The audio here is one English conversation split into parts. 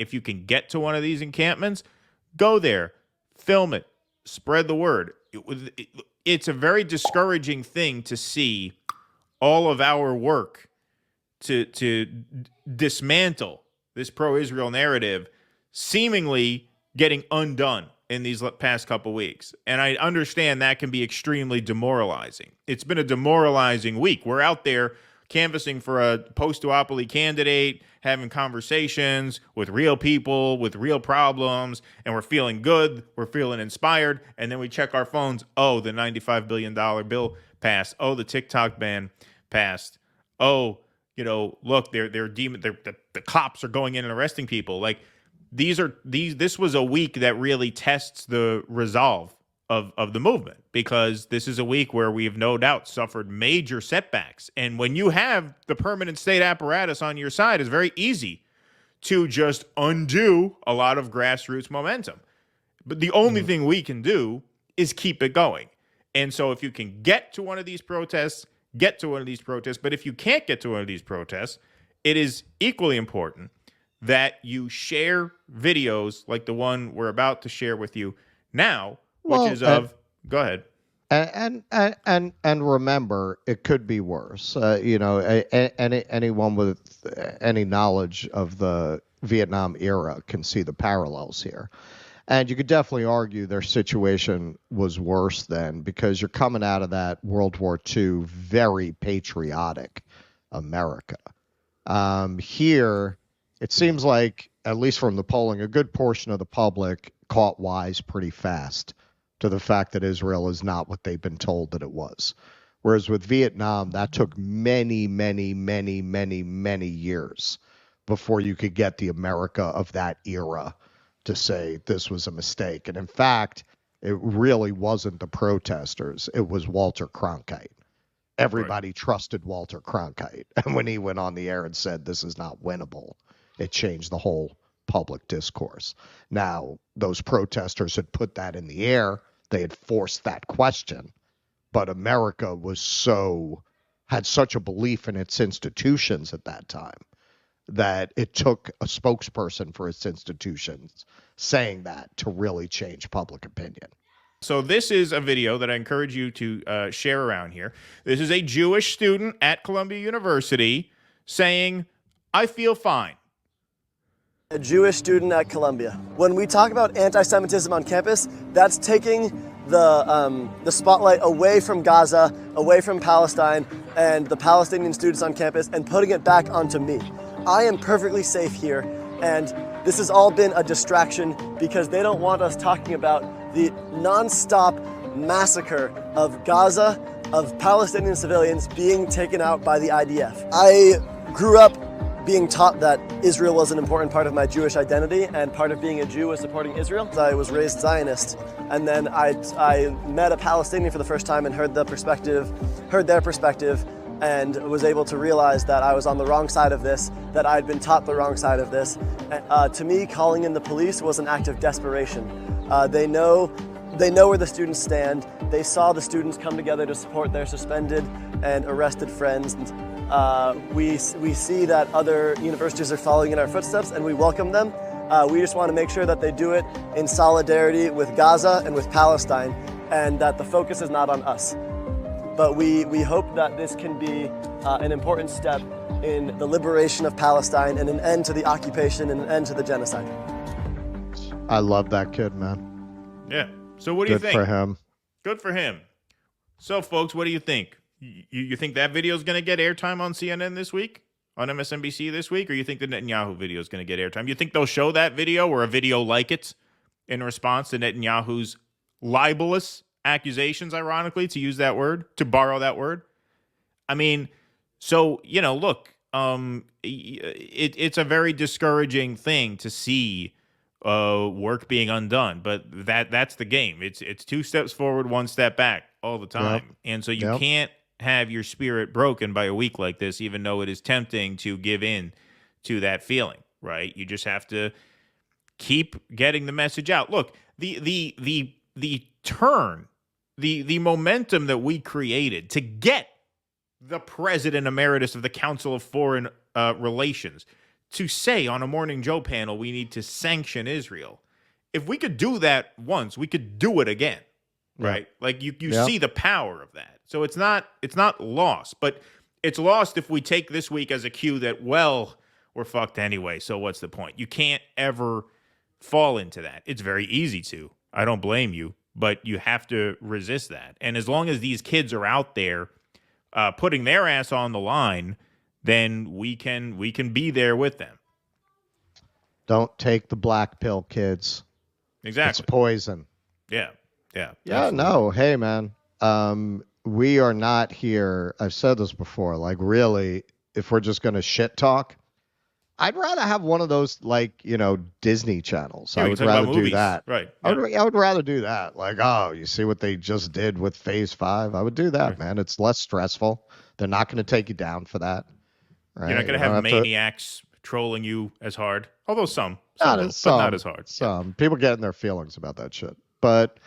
if you can get to one of these encampments, go there, film it, spread the word. It's a very discouraging thing to see all of our work to dismantle this pro-Israel narrative seemingly getting undone in these past couple weeks. And I understand that can be extremely demoralizing. It's been a demoralizing week. We're out there canvassing for a post-duopoly candidate, having conversations with real people, with real problems, and we're feeling good, we're feeling inspired, and then we check our phones. Oh, the $95 billion bill passed. Oh, the TikTok ban passed. Oh, look, the cops are going in and arresting people. Like, this was a week that really tests the resolve of the movement, because this is a week where we have no doubt suffered major setbacks. And when you have the permanent state apparatus on your side, it's very easy to just undo a lot of grassroots momentum. But the only thing we can do is keep it going. And so if you can get to one of these protests, get to one of these protests. But if you can't get to one of these protests, it is equally important that you share videos like the one we're about to share with you now, which is of, go ahead. And remember, it could be worse. Anyone with any knowledge of the Vietnam era can see the parallels here. And you could definitely argue their situation was worse then, because you're coming out of that World War II very patriotic America. Here, it seems like, at least from the polling, a good portion of the public caught wise pretty fast to the fact that Israel is not what they've been told that it was. Whereas with Vietnam, that took many, many, many, many, many years before you could get the America of that era to say this was a mistake. And in fact, it really wasn't the protesters. It was Walter Cronkite. Everybody trusted Walter Cronkite. And when he went on the air and said this is not winnable, it changed the whole public discourse. Now, those protesters had put that in the air. They had forced that question. But America had such a belief in its institutions at that time that it took a spokesperson for its institutions saying that to really change public opinion. So this is a video that I encourage you to share around here. This is a Jewish student at Columbia University saying, "I feel fine." A Jewish student at Columbia. When we talk about anti-Semitism on campus, that's taking the spotlight away from Gaza, away from Palestine, and the Palestinian students on campus, and putting it back onto me. I am perfectly safe here, and this has all been a distraction because they don't want us talking about the non-stop massacre of Gaza, of Palestinian civilians being taken out by the IDF. I grew up being taught that Israel was an important part of my Jewish identity, and part of being a Jew was supporting Israel. I was raised Zionist, and then I met a Palestinian for the first time and heard their perspective, and was able to realize that I was on the wrong side of this, that I'd been taught the wrong side of this. To me, calling in the police was an act of desperation. They know where the students stand. They saw the students come together to support their suspended and arrested friends. We see that other universities are following in our footsteps, and we welcome them. We just want to make sure that they do it in solidarity with Gaza and with Palestine, and that the focus is not on us. But we hope that this can be an important step in the liberation of Palestine and an end to the occupation and an end to the genocide. I love that kid, man. Yeah. So what do you think? Good for him. Good for him. So, folks, what do you think? You think that video is going to get airtime on CNN this week, on MSNBC this week, or you think the Netanyahu video is going to get airtime? You think they'll show that video or a video like it in response to Netanyahu's libelous accusations, ironically, to use that word, to borrow that word? I mean, so, look, it's a very discouraging thing to see work being undone, but that's the game. It's 2 steps forward, 1 step back all the time. Yep. And so you can't have your spirit broken by a week like this, even though it is tempting to give in to that feeling, right? You just have to keep getting the message out. Look, the turn, the momentum that we created to get the president emeritus of the Council of Foreign Relations to say on a Morning Joe panel we need to sanction Israel. If we could do that once, we could do it again, right? Like you see the power of that. So it's not lost, but it's lost if we take this week as a cue that, well, we're fucked anyway, so what's the point? You can't ever fall into that. It's very easy to. I don't blame you, but you have to resist that. And as long as these kids are out there putting their ass on the line, then we can be there with them. Don't take the black pill, kids. Exactly. It's poison. Yeah. Yeah, no. Hey, man. We are not here. I've said this before. Like, really, if we're just going to shit talk, I'd rather have one of those, like, Disney channels. Yeah, I would rather do that. Right. Yeah. I would rather do that. Like, oh, you see what they just did with Phase 5? I would do that, man. It's less stressful. They're not going to take you down for that. Right? You're not going to have maniacs trolling you as hard. Although some but not as hard. Some people get in their feelings about that shit. But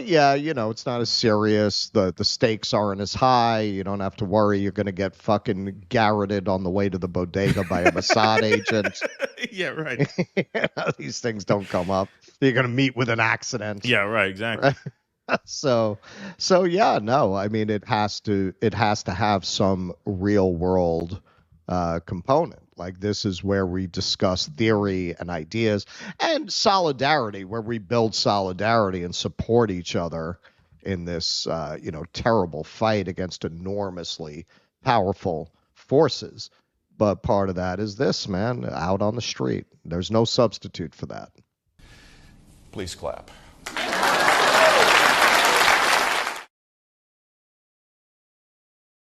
yeah, it's not as serious. The stakes aren't as high. You don't have to worry you're going to get fucking garroted on the way to the bodega by a Mossad agent. Yeah, right. These things don't come up. You're going to meet with an accident. Yeah, right, exactly. So yeah, no. I mean, it has to have some real world component. Like, this is where we discuss theory and ideas and solidarity, where we build solidarity and support each other in this, terrible fight against enormously powerful forces. But part of that is this, man, out on the street. There's no substitute for that. Please clap.